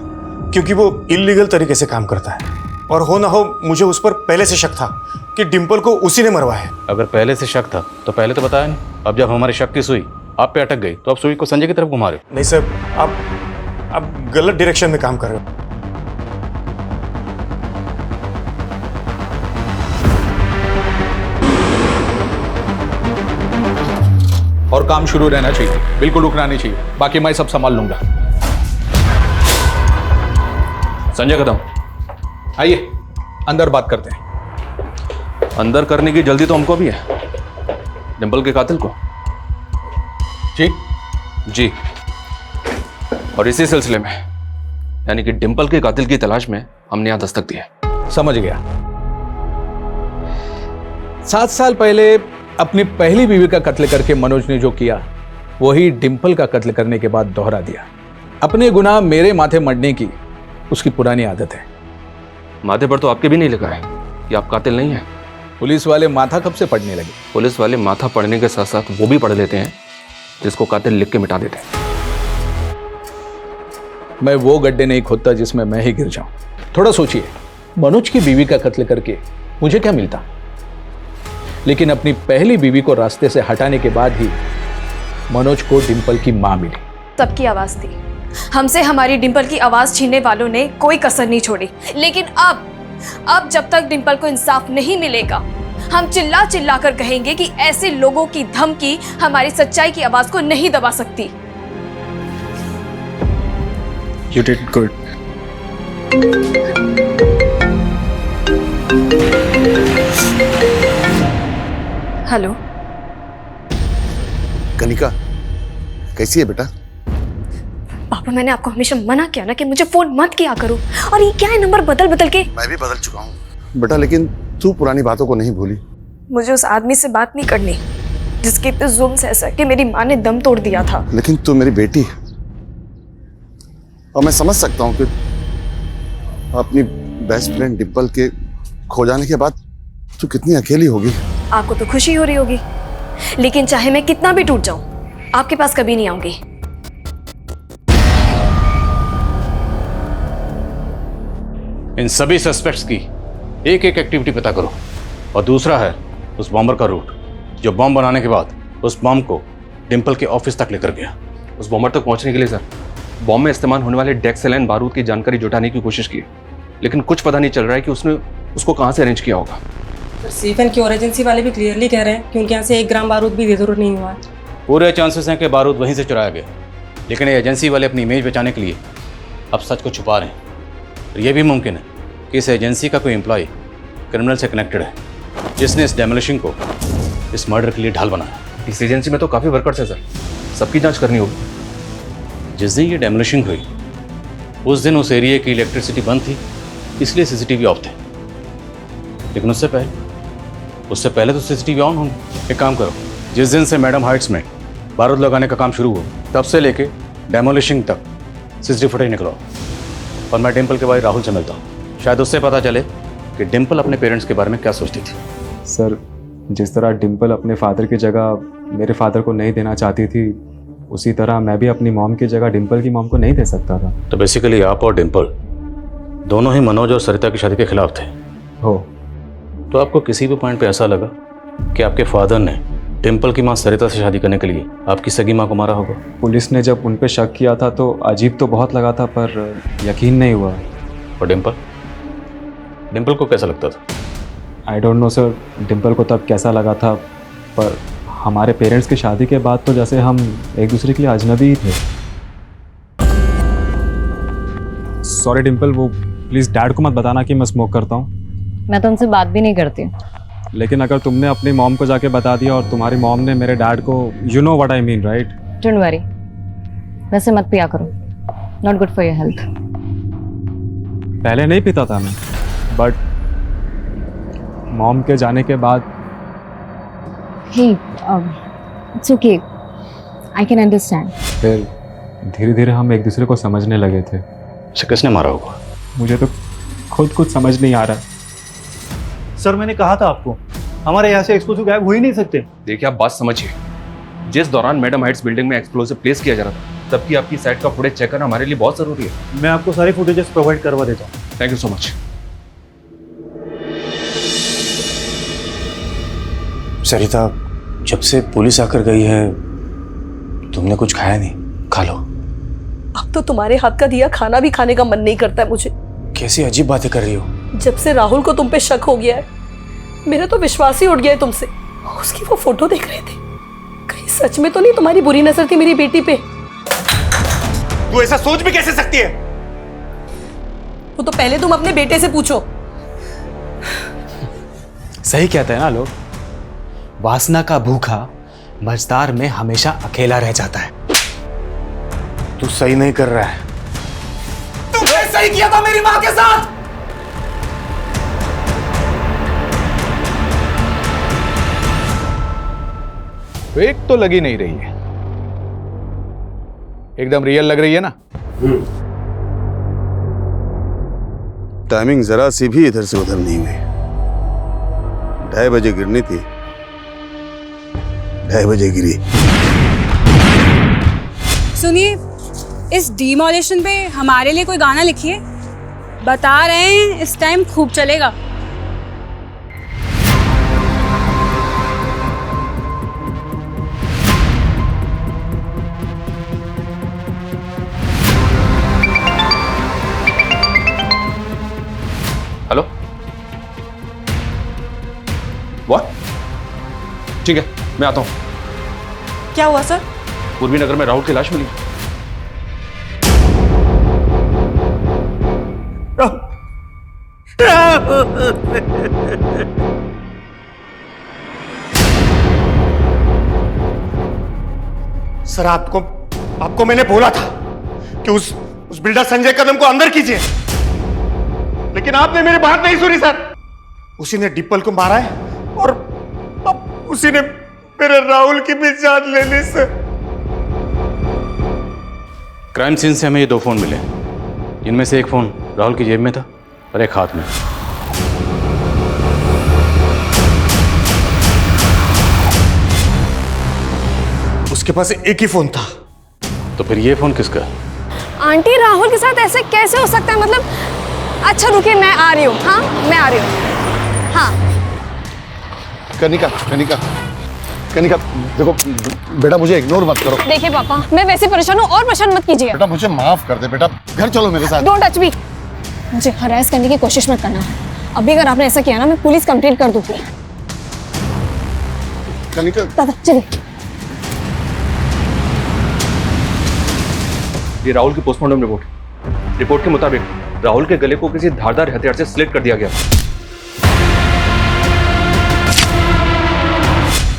क्योंकि वो इलीगल तरीके से काम करता है। और हो ना हो मुझे उस पर पहले से शक था कि डिम्पल को उसी ने मरवाया है। अगर पहले से शक था तो पहले तो बताया नहीं। अब जब हमारी शक की सुई आप पे अटक गई तो अब सुई को संजय की तरफ घुमा रहे हो। नहीं सर, आप गलत डायरेक्शन में काम कर रहे हो। और काम शुरू रहना चाहिए, बिल्कुल रुकना नहीं चाहिए। बाकी मैं सब संभाल लूंगा। संजय कदम आइए अंदर बात करते हैं। अंदर करने की जल्दी तो हमको भी है। डिम्पल के कातिल को जी, और इसी सिलसिले में यानी कि डिम्पल के कातिल की तलाश में हमने यहां दस्तक दी है। समझ गया। 7 साल पहले अपनी पहली बीवी का कत्ल करके मनोज ने जो किया वही डिम्पल का कत्ल करने के बाद दोहरा दिया। अपने गुनाह मेरे माथे मढ़ने की उसकी पुरानी आदत है। माथे पर तो आपके भी नहीं लिखा है कि आप कातिल नहीं हैं। पुलिस वाले माथा कब से पढ़ने लगे? पुलिस वाले माथा पढ़ने के साथ साथ वो भी पढ़ लेते हैं जिसको कातिल लिख के मिटा देते हैं। मैं वो गड्ढे नहीं खोदता जिसमें मैं ही गिर जाऊं। थोड़ा सोचिए, मनोज की बीवी का कत्ल करके मुझे क्या मिलता? लेकिन अपनी पहली बीवी को रास्ते से हटाने के बाद ही मनोज को डिम्पल की मां मिली। सबकी आवाज थी, हमसे हमारी डिम्पल की आवाज छीनने वालों ने कोई कसर नहीं छोड़ी। लेकिन अब जब तक डिम्पल को इंसाफ नहीं मिलेगा, हम चिल्ला चिल्ला कर कहेंगे कि ऐसे लोगों की धमकी हमारी सच्चाई की आवाज को नहीं दबा सकती। You did good. Hello Kanika, कैसी है बेटा? पापा, मैंने आपको हमेशा मना किया ना कि मुझे फोन मत किया करो, और ये क्या है नंबर बदल बदल के। मैं भी बदल चुका हूँ बेटा, लेकिन तू पुरानी बातों को नहीं भूली। मुझे उस आदमी से बात नहीं करनी जिसके इतने जुल्म से ऐसा कि मेरी माँ ने दम तोड़ दिया था। लेकिन तू मेरी बेटी है, और मैं समझ सकता हूँ कि अपनी बेस्ट फ्रेंड डिम्पल के खो जाने के बाद तू कितनी अकेली होगी। आपको तो खुशी हो रही होगी, लेकिन चाहे मैं कितना भी टूट जाऊं, आपके पास कभी नहीं आऊंगी। इन सभी सस्पेक्ट्स की एक एक एक्टिविटी पता करो, और दूसरा है उस बॉम्बर का रूट जो बॉम्ब बनाने के बाद उस बॉम्ब को डिम्पल के ऑफिस तक लेकर गया। उस बॉम्बर तक पहुंचने के लिए सर बॉम्ब में इस्तेमाल होने वाले डेक्सेलाइन बारूद की जानकारी जुटाने की कोशिश की, लेकिन कुछ पता नहीं चल रहा है कि उसने उसको कहाँ से अरेंज किया होगा। सेफ एंड क्योर एजेंसी वाले भी क्लियरली कह रहे हैं क्योंकि यहाँ से 1 ग्राम बारूद भी बेदरूर नहीं हुआ है। पूरे चांसेस हैं कि बारूद वहीं से चुराया गया, लेकिन ये एजेंसी वाले अपनी इमेज बचाने के लिए अब सच को छुपा रहे हैं। और ये भी मुमकिन है कि इस एजेंसी का कोई एम्प्लॉय क्रिमिनल से कनेक्टेड है, जिसने इस डेमोलिशिंग को इस मर्डर के लिए ढाल बनाया। इस एजेंसी में तो काफ़ी वर्कर्स हैं सर, सबकी जांच करनी होगी। जिस दिन ये डेमोलिशिंग हुई उस दिन उस एरिया की इलेक्ट्रिसिटी बंद थी, इसलिए सीसीटीवी ऑफ थे। लेकिन उससे पहले तो सीसीटीवी ऑन होंगे। एक काम करो, जिस दिन से मैडम हाइट्स में बारूद लगाने का काम शुरू हुआ तब से लेके डेमोलिशिंग तक सीसीटीवी फुटेज निकलवाओ, और मैं डिम्पल के भाई राहुल से मिलता हूँ। शायद उससे पता चले कि डिम्पल अपने पेरेंट्स के बारे में क्या सोचती थी। सर, जिस तरह डिम्पल अपने फादर की जगह मेरे फादर को नहीं देना चाहती थी, उसी तरह मैं भी अपनी मॉम की जगह डिम्पल की मॉम को नहीं दे सकता था। तो बेसिकली आप और डिम्पल दोनों ही मनोज और सरिता की शादी के खिलाफ थे। हो तो आपको किसी भी पॉइंट पे ऐसा लगा कि आपके फादर ने डिम्पल की मां सरिता से शादी करने के लिए आपकी सगी मां को मारा होगा? पुलिस ने जब उन पे शक किया था तो अजीब तो बहुत लगा था, पर यकीन नहीं हुआ। और डिम्पल को कैसा लगता था? I don't know sir, Dimple को तब कैसा लगा था, पर हमारे पेरेंट्स की शादी के बाद तो जैसे हम एक दूसरे के लिए अजनबी ही थे। सॉरी डिम्पल, वो प्लीज़ डैड को मत बताना कि मैं स्मोक करता हूँ। मैं तो उनसे बात भी नहीं करती। लेकिन अगर तुमने अपनी मॉम को जाके बता दिया और तुम्हारी मॉम ने मेरे डैड को, you know what I mean right? Don't worry, वैसे मत पिया करो, not good for your health. पहले नहीं पीता था मैं, बट मॉम के जाने के बाद hey it's okay, I can understand. फिर धीरे धीरे हम एक दूसरे को समझने लगे थे। उसे किसने मारा होगा? मुझे तो खुद कुछ समझ नहीं आ रहा। सर, मैंने कहा था आपको, हमारे यहाँ से एक्सप्लोसिव गायब हो ही नहीं सकते। देखिए आप बात समझिए, जिस दौरान मैडम हाइट्स बिल्डिंग में एक्सप्लोसिव प्लेस किया जा रहा था तब की आपकी साइट का फुटेज चेक करना हमारे लिए बहुत जरूरी है। मैं आपको सारी फुटेजेस प्रोवाइड करवा देता हूँ। Thank you so much. Sarita, जब से पुलिस आकर गई है तुमने कुछ खाया नहीं, खा लो। अब तो तुम्हारे हाथ का दिया खाना भी खाने का मन नहीं करता है मुझे। कैसी अजीब बातें कर रही हो। जब से राहुल को तुम पे शक हो गया है, मेरा तो विश्वास ही उठ गया है तुमसे। उसकी वो फोटो देख रहे थे, कहीं सच में तो नहीं तुम्हारी बुरी नजर थी मेरी बेटी पे? तू ऐसा सोच भी कैसे सकती है? वो तो पहले तुम अपने बेटे से पूछो। सही कहते हैं ना लोग, वासना का भूखा मझदार में हमेशा अकेला रह जाता है। तू सही नहीं कर रहा है। तुमने सही किया था मेरी मां के साथ। फेक तो लगी नहीं रही है, एकदम रियल लग रही है ना? टाइमिंग जरा सी भी इधर से उधर नहीं हुई। 2:30 बजे गिरनी थी, 2:30 बजे गिरी। सुनिए, इस डिमोलिशन पे हमारे लिए कोई गाना लिखिए, बता रहे हैं इस टाइम खूब चलेगा। Hello, what? ठीक है, मैं आता हूं। क्या हुआ सर? पूर्वी नगर में राहुल की लाश मिली। सर, आपको मैंने बोला था कि उस बिल्डर संजय कदम को अंदर कीजिए, लेकिन आपने मेरी बात नहीं सुनी सर। उसी ने डिम्पल को मारा है और अब उसी ने मेरे राहुल की भी जान ले ली सर। क्राइम सीन से हमें ये 2 फोन मिले, जिनमें से एक फोन राहुल की जेब में था और एक हाथ में। उसके पास एक ही फोन था। तो फिर ये फोन किसका? आंटी, राहुल के साथ ऐसे कैसे हो सकता है? मतलब, अच्छा रुकिए, मैं आ रही हूँ। हाँ, मैं आ रही हूँ। हाँ कनिका, कनिका देखो बेटा, मुझे इग्नोर मत करो। देखिए पापा, मैं वैसे परेशान हूँ और परेशान मत कीजिए। बेटा मुझे माफ कर दे बेटा, घर चलो मेरे साथ। Don't touch me. मुझे हरास करने की कोशिश मत करना। अभी अगर आपने ऐसा किया ना, मैं पुलिस कंप्लेंट कर दूंगी। कनिका दादा चलिए। ये राहुल की पोस्टमार्टम रिपोर्ट के मुताबिक राहुल के गले को किसी धारदार हथियार से स्लिट कर दिया गया।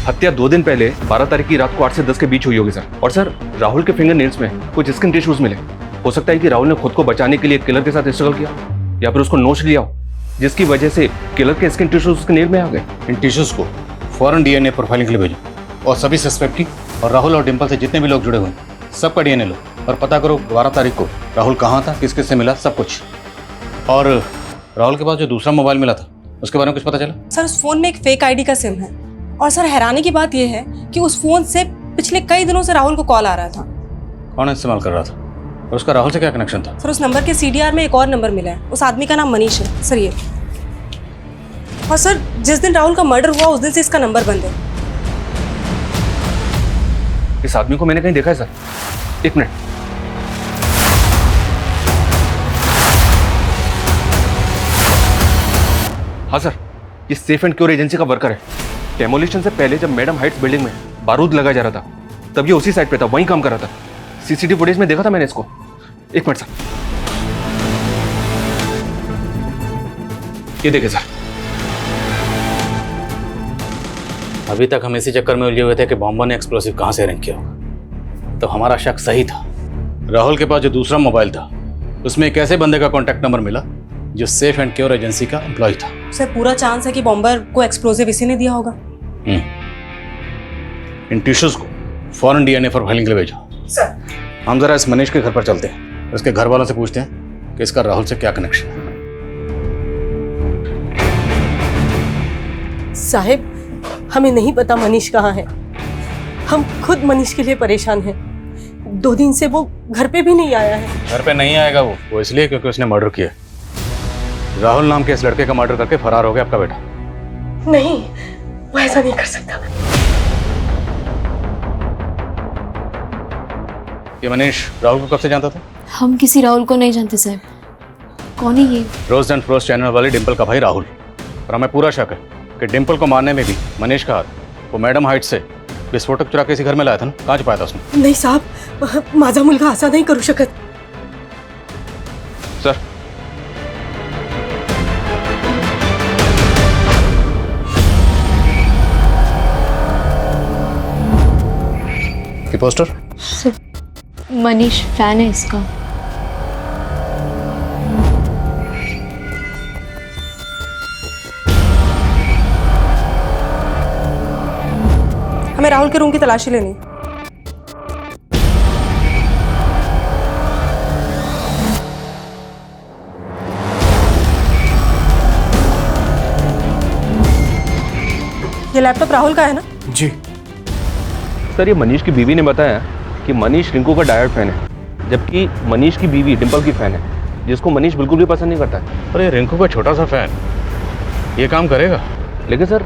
हत्या 2 दिन पहले 12 तारीख की रात को 8 से 10 के बीच हुई होगी सर। और सर, राहुल के फिंगर नेल्स में कुछ स्किन टिश्यूज मिले। हो सकता है कि राहुल ने खुद को बचाने के लिए किलर के साथ स्ट्रगल किया या फिर उसको नोच लिया हो, जिसकी वजह से किलर के स्किन टिश्यूज उसके नेल में आ गए। इन टिश्यूज को फौरन डीएनए प्रोफाइलिंग के लिए भेजो और सभी सस्पेक्ट की और राहुल और डिंपल से जितने भी लोग जुड़े हुए हैं सबका डीएनए लो और पता करो 12 तारीख को राहुल कहाँ था, किस किस से मिला, सब कुछ। और राहुल के पास जो दूसरा मोबाइल मिला था उसके बारे में कुछ पता चला? सर उस फोन में एक फेक आईडी का सिम है और सर हैरानी की बात यह है कि उस फोन से पिछले कई दिनों से राहुल को कॉल आ रहा था। कौन इस्तेमाल कर रहा था और उसका राहुल से क्या कनेक्शन था? सर उस नंबर के सीडीआर में एक और नंबर मिला है, उस आदमी का नाम मनीष है सर ये। और सर जिस दिन राहुल का मर्डर हुआ उस दिन से इसका नंबर बंद है। इस आदमी को मैंने कहीं देखा है सर। एक मिनट। हाँ सर, ये सेफ एंड क्योर एजेंसी का वर्कर है। डेमोलिशन से पहले जब मैडम हाइट्स बिल्डिंग में बारूद लगाया जा रहा था तब ये उसी साइड पे था, वहीं काम कर रहा था। सीसीटीवी फुटेज में देखा था मैंने इसको। एक मिनट सर, ये देखे सर। अभी तक हम इसी चक्कर में उलझे हुए थे कि बॉम्बा ने एक्सप्लोसिव कहाँ से अरेंज किया होगा, तो हमारा शक सही था। राहुल के पास जो दूसरा मोबाइल था उसमें एक ऐसे बंदे का कॉन्टैक्ट नंबर मिला जो सेफ एंड क्योर एजेंसी का एम्प्लॉय था। सर पूरा चांस है कि बॉम्बर को एक्सप्लोसिव इसी ने दिया होगा। इन टिश्यूज को फौरन डीएनए प्रोफाइलिंग के लिए भेजो। सर हम जरा इस मनीष के घर पर चलते हैं, उसके घर वालों से पूछते हैं कि इसका राहुल से क्या कनेक्शन है। साहिब हमें नहीं पता मनीष कहाँ है। हम खुद मनीष के लिए परेशान हैं। 2 दिन से वो घर पे भी नहीं आया है। घर पे नहीं आएगा वो इसलिए क्योंकि उसने मर्डर किया। राहुल नाम के इस लड़के का मर्डर करके फरार हो गया आपका बेटा। नहीं, वो ऐसा नहीं कर सकता। ये मनीष राहुल को कब से जानता था? हम किसी राहुल को नहीं जानते साहब। कौन है ये? रोज एंड फ्रोस्ट चैनल वाली डिंपल का भाई राहुल। और हमें पूरा शक है कि डिंपल को मारने में भी मनीष का हाथ। वो मैडम हाइट से विस्फोटक चुरा के इसी घर में लाया था ना, कहाँ छुपाया था उसने? नहीं साहब, माझा मुलगा असा नहीं करू शकत। सर ये पोस्टर मनीष फैन है इसका। हमें राहुल के रूम की तलाशी लेनी। ये लैपटॉप राहुल का है ना? जी सर, ये मनीष की बीवी ने बताया कि मनीष रिंकू का डायरेक्ट फैन है, जबकि मनीष की बीवी डिंपल की फैन है, जिसको मनीष बिल्कुल भी पसंद नहीं करता है। अरे रिंकू का छोटा सा फैन ये काम करेगा? लेकिन सर,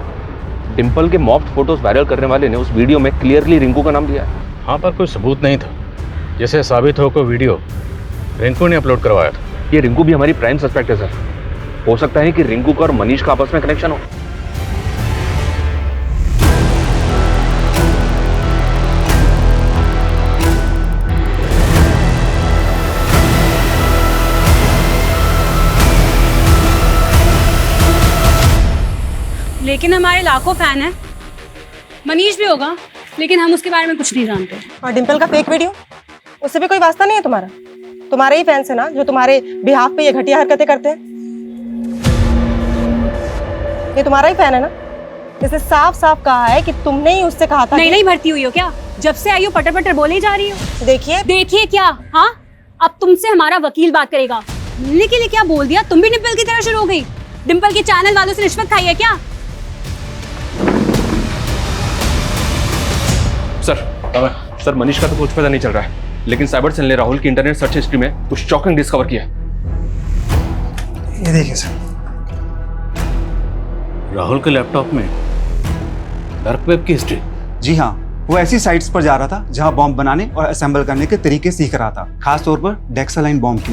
डिंपल के मॉफ्ड फोटोज वायरल करने वाले ने उस वीडियो में क्लियरली रिंकू का नाम दिया है। हाँ, पर कोई सबूत नहीं था जिसे साबित हो कोई वीडियो रिंकू ने अपलोड करवाया था। ये रिंकू भी हमारी प्राइम सस्पेक्ट है सर। हो सकता है कि रिंकू का और मनीष का आपस में कनेक्शन हो। लेकिन हमारे लाखों फैन हैं। मनीष भी होगा, लेकिन हम उसके बारे में कुछ नहीं जानते। और डिंपल का फेक वीडियो, उससे भी कोई वास्ता नहीं है तुम्हारा? तुम्हारे ही फैंस है ना जो तुम्हारे बिहाफ पे ये घटिया हरकतें करते हैं। ये तुम्हारा ही फैन है ना? इसने साफ साफ कहा है कि तुमने ही उससे कहा था। नहीं भर्ती हुई हो क्या? जब से आई हो पटर पटर बोले ही जा रही हो। देखिए क्या? हाँ, अब तुमसे हमारा वकील बात करेगा। मिलने के लिए क्या बोल दिया? तुम भी डिंपल की तरह शुरू हो गई। डिंपल के चैनल वालों से रिश्वत खाई है क्या? सर मनीष का तो कुछ पता नहीं चल रहा है, लेकिन साइबर सेल ने राहुल की इंटरनेट सर्च हिस्ट्री में कुछ शॉकिंग डिस्कवर किया। ये देखिए सर, राहुल के लैपटॉप में डार्क वेब की हिस्ट्री। जी हाँ, वो ऐसी साइट्स पर जा रहा था जहाँ बॉम्ब बनाने और असेंबल करने के तरीके सीख रहा था, खास तौर पर डेक्सालाइन बॉम्ब के।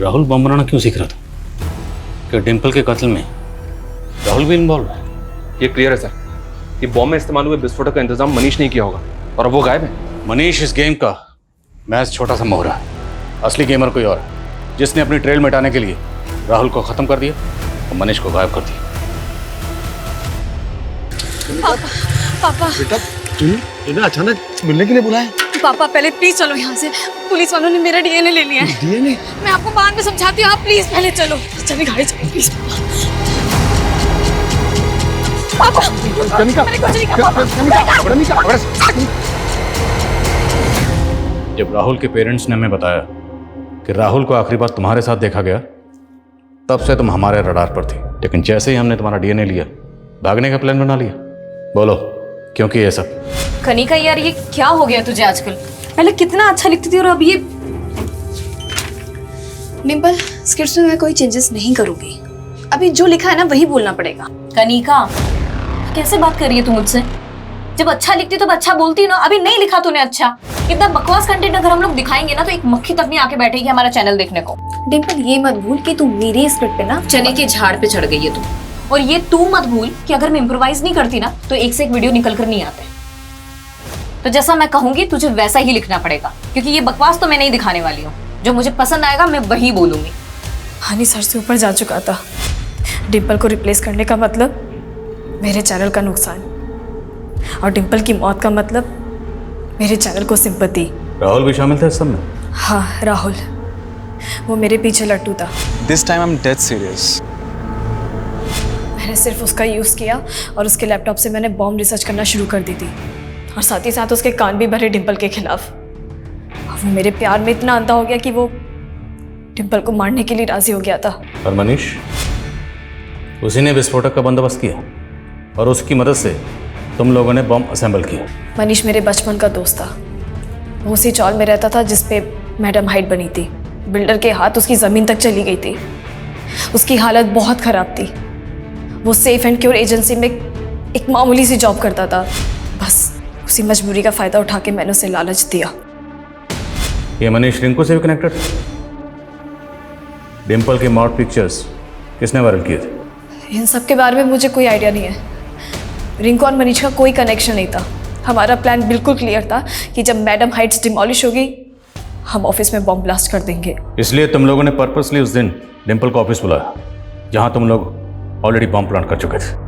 राहुल बम बनाना क्यों सीख रहा था? कि डिम्पल के कत्ल में राहुल भी इन्वॉल्व है? ये क्लियर है सर, ये बॉम्ब में इस्तेमाल हुए विस्फोटक का इंतजाम मनीष ने किया होगा और अब वो गायब है। मनीष इस गेम का मैच छोटा सा मोहरा है, असली गेमर कोई और है, जिसने अपनी ट्रेल मिटाने के लिए राहुल को खत्म कर दिया और मनीष को गायब कर दिया। पापा बेटा तुम्हें अचानक मिलने के लिए बुलाया? पापा पहले प्लीज चलो यहाँ से, पुलिस वालों ने मेरा डीएनए ले लिया है। डीएनए? मैं आपको बाद में समझाती हूँ, आप प्लीज पहले चलो। चलिए गाड़ी चलो प्लीज। पापा मैंने कुछ नहीं कहा। जब राहुल के पेरेंट्स ने हमें बताया कि राहुल को आखिरी बार तुम्हारे साथ देखा गया, तब से तुम हमारे रडार पर थी। लेकिन जैसे ही हमने तुम्हारा डीएनए लिया, भागने का प्लान बना लिया। बोलो क्योंकि ये सब? कनिका यार, ये क्या हो गया तुझे आजकल? पहले कितना अच्छा लिखती थी और अब ये। डिम्पल, स्क्रिप्ट में मैं कोई चेंजेस नहीं करूंगी। अभी जो लिखा है ना वही बोलना पड़ेगा। कनिका, कैसे बात कर रही है तू मुझसे? जब अच्छा लिखती तो अच्छा बोलती ना। अभी नहीं लिखा तूने अच्छा। इतना बकवास कंटेंट अगर हम लोग दिखाएंगे ना तो एक मक्खी तक नहीं आके बैठेगी हमारा चैनल देखने को। डिम्पल, ये मत भूल कि तू मेरे स्क्रिप्ट पे ना चने के झाड़ पे चढ़ गई है तू। और ये तू मत भूल कि अगर मैं इम्प्रोवाइज नहीं करती ना तो एक से एक वीडियो निकल कर नहीं आते। तो जैसा मैं कहूंगी तुझे वैसा ही लिखना पड़ेगा, क्योंकि ये बकवास तो मैं नहीं दिखाने वाली हूँ। जो मुझे पसंद आएगा मैं वही बोलूंगी। हनी सर से ऊपर जा चुका था। डिम्पल को रिप्लेस करने का मतलब मेरे चैनल का नुकसान, और डिम्पल की मौत का मतलब मेरे चैनल को सिंपैथी। राहुल भी शामिल था इस सब में? हाँ, राहुल, वो मेरे पीछे लट्टू था। This time I am dead serious. मैंने सिर्फ उसका यूज़ किया और उसके लैपटॉप से मैंने बॉम्ब रिसर्च करना शुरू कर दी थी, और साथ ही साथ उसके कान भी भरे डिम्पल के खिलाफ। और वो मेरे प्यार में इतना अंधा हो गया कि वो डिम्पल को मारने के लिए राजी हो गया था। और मनीष, उसी ने विस्फोटक का बंदोबस्त किया और उसकी मदद से तुम लोगों ने बॉम्ब असेंबल किया। मनीष मेरे बचपन का दोस्त था। वो उसी चौल में रहता था जिस पे मैडम हाइट बनी थी। बिल्डर के हाथ उसकी ज़मीन तक चली गई थी। उसकी हालत बहुत ख़राब थी। वो सेफ एंड क्योर एजेंसी में एक मामूली सी जॉब करता था। बस उसी मजबूरी का फ़ायदा उठा के मैंने उसे लालच दिया। ये मनीष रिंकू से भी कनेक्टेड? डिम्पल के मॉड पिक्चर्स किसने वायरल किए थे? इन सब के बारे में मुझे कोई आइडिया नहीं है। रिंकू और मनीष का कोई कनेक्शन नहीं था। हमारा प्लान बिल्कुल क्लियर था कि जब मैडम हाइट्स डिमोलिश होगी हम ऑफिस में बॉम्ब ब्लास्ट कर देंगे। इसलिए तुम लोगों ने पर्पसली उस दिन डिम्पल को ऑफिस बुलाया जहां तुम लोग ऑलरेडी बॉम्ब प्लान कर चुके थे।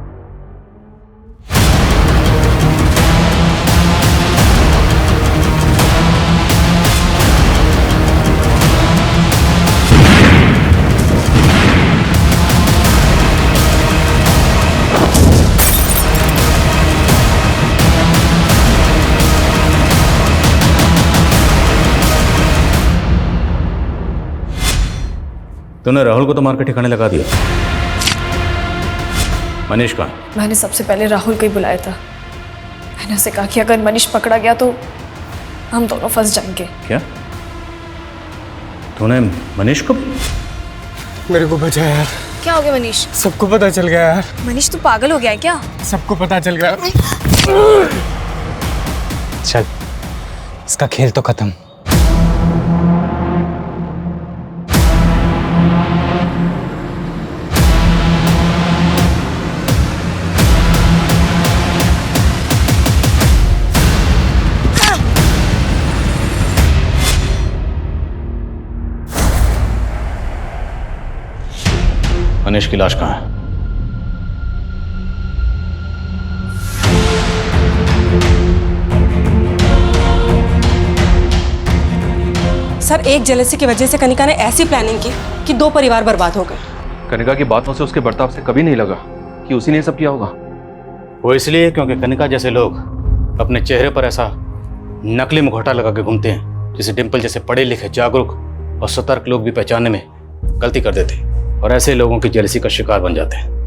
तूने राहुल को तो मार के ठिकाने लगा दिया। मनीष कहाँ? मैंने सबसे पहले राहुल को ही बुलाया था। मैंने उसे कहा कि अगर मनीष पकड़ा गया तो हम दोनों फंस जाएंगे। क्या तूने मनीष को? मेरे को बचाया यार। क्या हो गया मनीष? सबको पता चल गया यार। मनीष तू पागल हो गया है क्या? सबको पता चल गया। चल, इसका खेल तो खत्म। मनीष की लाश कहाँ है? सर, एक जेलसी की वजह से कनिका ने ऐसी प्लानिंग की कि 2 परिवार बर्बाद हो गए। कनिका की बातों से, उसके बर्ताव से कभी नहीं लगा कि उसी ने सब किया होगा। वो इसलिए क्योंकि कनिका जैसे लोग अपने चेहरे पर ऐसा नकली मुखौटा लगा के घूमते हैं जिसे डिम्पल जैसे पढ़े लिखे, जागरूक और सतर्क लोग भी पहचानने में गलती कर देते हैं और ऐसे लोगों की जेलसी का शिकार बन जाते हैं।